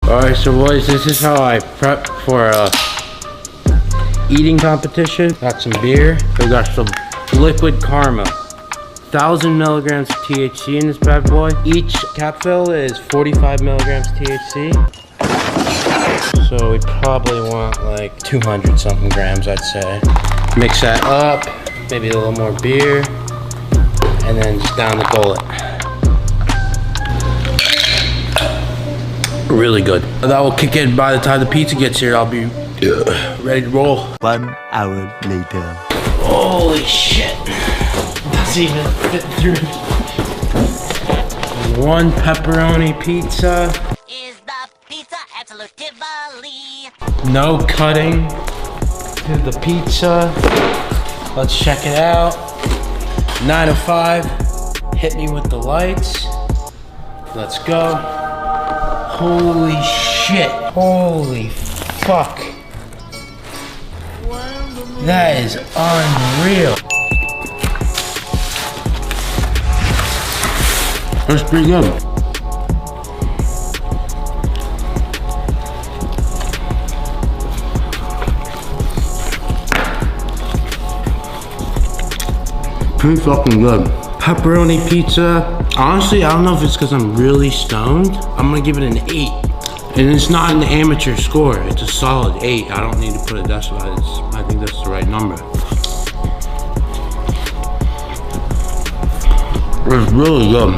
Alright, so boys, this is how I prep for a eating competition. Got some beer. We got some liquid Karma. 1,000 milligrams of THC in this bad boy. Each capsule is 45 milligrams THC. So we probably want like 200 something grams, I'd say. Mix that up, maybe a little more beer, and then just down the gullet. Really good. That will kick in by the time the pizza gets here. I'll be ready to roll. 1 hour later. Holy shit. Doesn't even fit through. One pepperoni pizza. Is the pizza absolutely? No cutting to the pizza. Let's check it out. 9 to 5. Hit me with the lights. Let's go. Holy shit. Holy fuck. That is unreal. That's pretty good. Pretty fucking good. Pepperoni pizza. Honestly, I don't know if it's because I'm really stoned. I'm gonna give it an 8. And it's not an amateur score. It's a solid 8. I don't need to put a decimal. I think that's the right number. It's really good.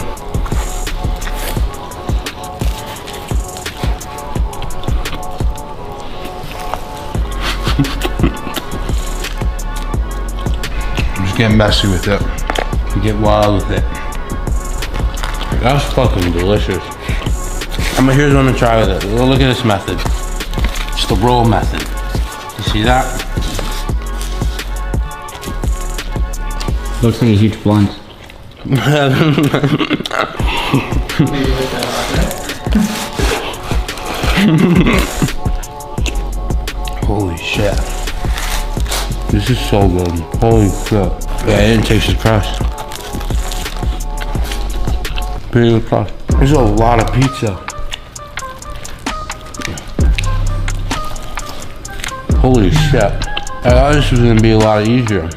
Get messy with it. Get wild with it. That's fucking delicious. Here's what I'm gonna try with it. Look at this method. It's the roll method. You see that? Looks like a huge blunt. Holy shit. This is so good. Holy shit. Yeah, it didn't taste the crust. Pretty good crust. There's a lot of pizza. Holy shit. I thought this was gonna be a lot easier.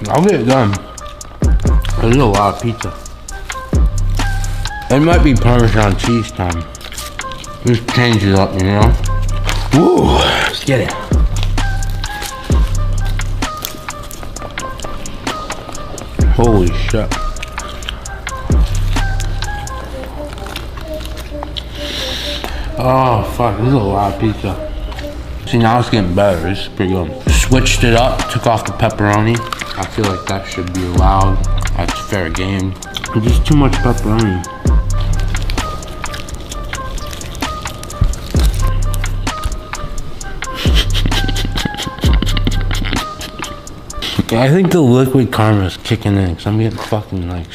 I'll get it done. There's a lot of pizza. It might be Parmesan cheese time. Just change it up, you know? Woo! Let's get it. Holy shit. Oh fuck, this is a lot of pizza. See, now it's getting better. This is pretty good. Switched it up, took off the pepperoni. I feel like that should be allowed. That's fair game. It's just too much pepperoni. Yeah, I think the liquid Karma is kicking in because I'm getting fucking like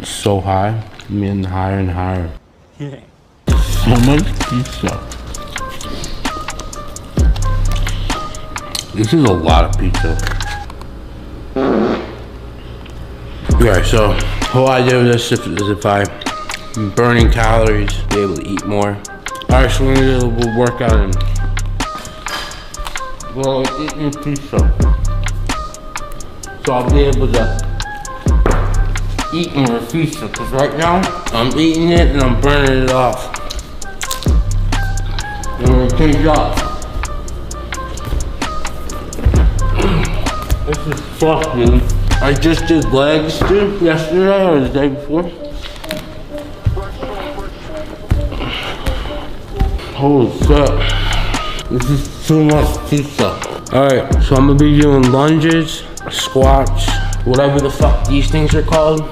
so high. I'm getting higher and higher. So much pizza. This is a lot of pizza. Okay, so the whole idea of this is if I'm burning calories, be able to eat more. Alright, so we're gonna do a little workout and eating pizza. So I'll be able to eat more pizza, because right now, I'm eating it and I'm burning it off. And we're gonna change up. This is fucked, dude. I just did legs, dude, yesterday or the day before. Holy shit. This is too much pizza. Alright, so I'm gonna be doing lunges, squats, whatever the fuck these things are called.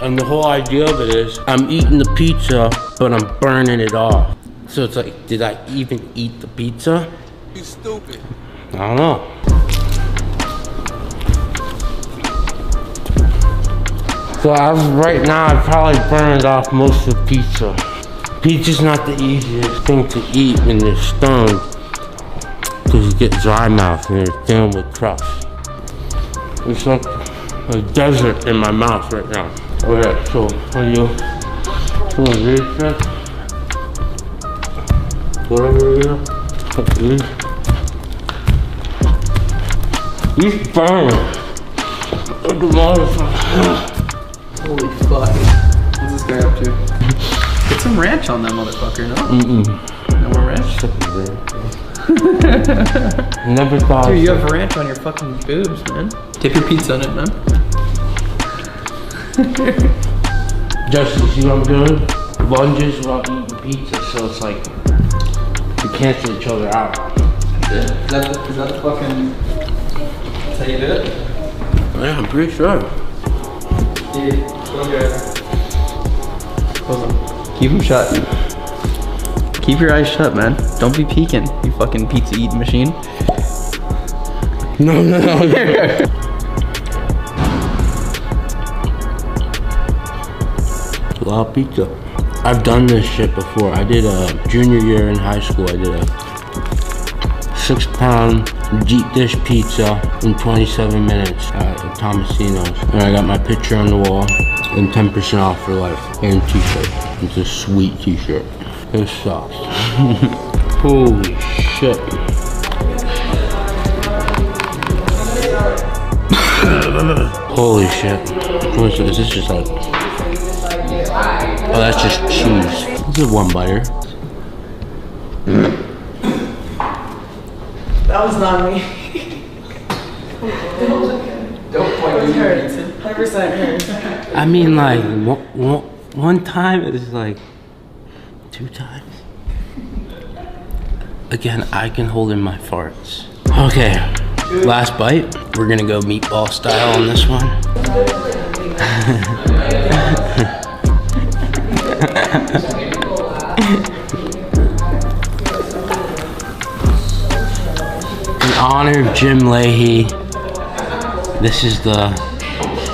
And the whole idea of it is, I'm eating the pizza, but I'm burning it off. So it's like, did I even eat the pizza? You stupid. I don't know. So as of right now, I probably burned off most of the pizza. Pizza's not the easiest thing to eat when you're stoned, because you get dry mouth and you're dealing with crust. It's like a desert in my mouth right now. Okay, so what do you read this? Whatever it is. He's burning. Look at that. Holy fuck. What's this guy up to? Get some ranch on that motherfucker, no? No more ranch? Never thought. Dude, you have ranch on your fucking boobs, man. Dip your pizza in it, man. Just to see what I'm doing? Lunges while eating pizza, so it's like we cancel each other out. Is that the fucking... That's how you do it? Yeah, I'm pretty sure. Dude, close them. Keep them shut. Keep your eyes shut, man. Don't be peeking, you fucking pizza eating machine. No. A lot of pizza. I've done this shit before. I did a junior year in high school. I did a 6-pound deep dish pizza in 27 minutes at Tomasino's. And I got my picture on the wall and 10% off for life and t-shirt. It's a sweet t-shirt. It sucks. Holy shit. Holy shit. What is this? Is this just like... Oh, that's just cheese. This is one biter. That was not me. Don't point to your pizza. 100% hers. I mean, like, one time, it was like 2 times. Again, I can hold in my farts. Okay, last bite. We're gonna go meatball style on this one. In honor of Jim Leahy, this is the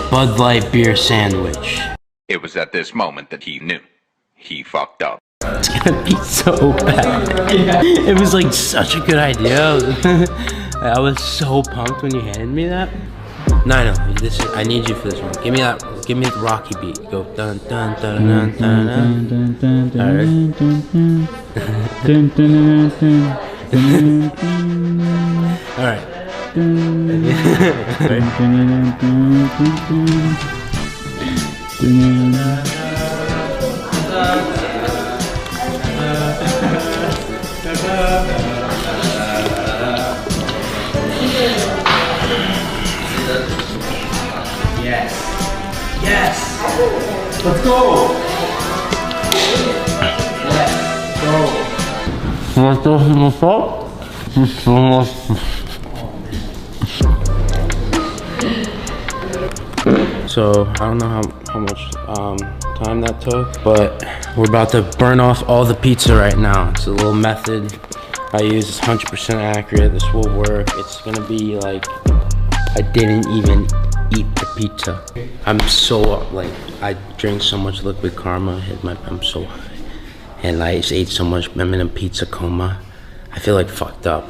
Bud Light beer sandwich. It was at this moment that he knew. He fucked up. It's gonna be so bad. It was like such a good idea. I was so pumped when you handed me that. No, this is, I need you for this one. Give me that, give me the Rocky beat. Go dun dun dun dun dun dun. All right. Yes. Let's go. What's up? So I don't know how much time that took, but we're about to burn off all the pizza right now. It's a little method I use. It's 100% accurate. This will work. It's gonna be like I didn't even eat the pizza. I'm so like I drank so much liquid karma. I'm so high, and I just ate so much. I'm in a pizza coma. I feel like fucked up,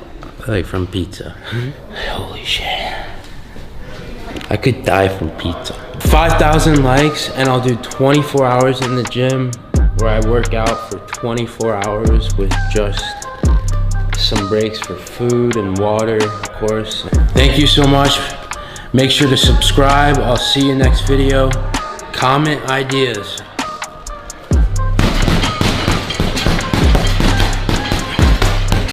like from pizza. Holy shit. I could die from pizza. 5,000 likes and I'll do 24 hours in the gym where I work out for 24 hours with just some breaks for food and water, of course. Thank you so much. Make sure to subscribe. I'll see you next video. Comment ideas.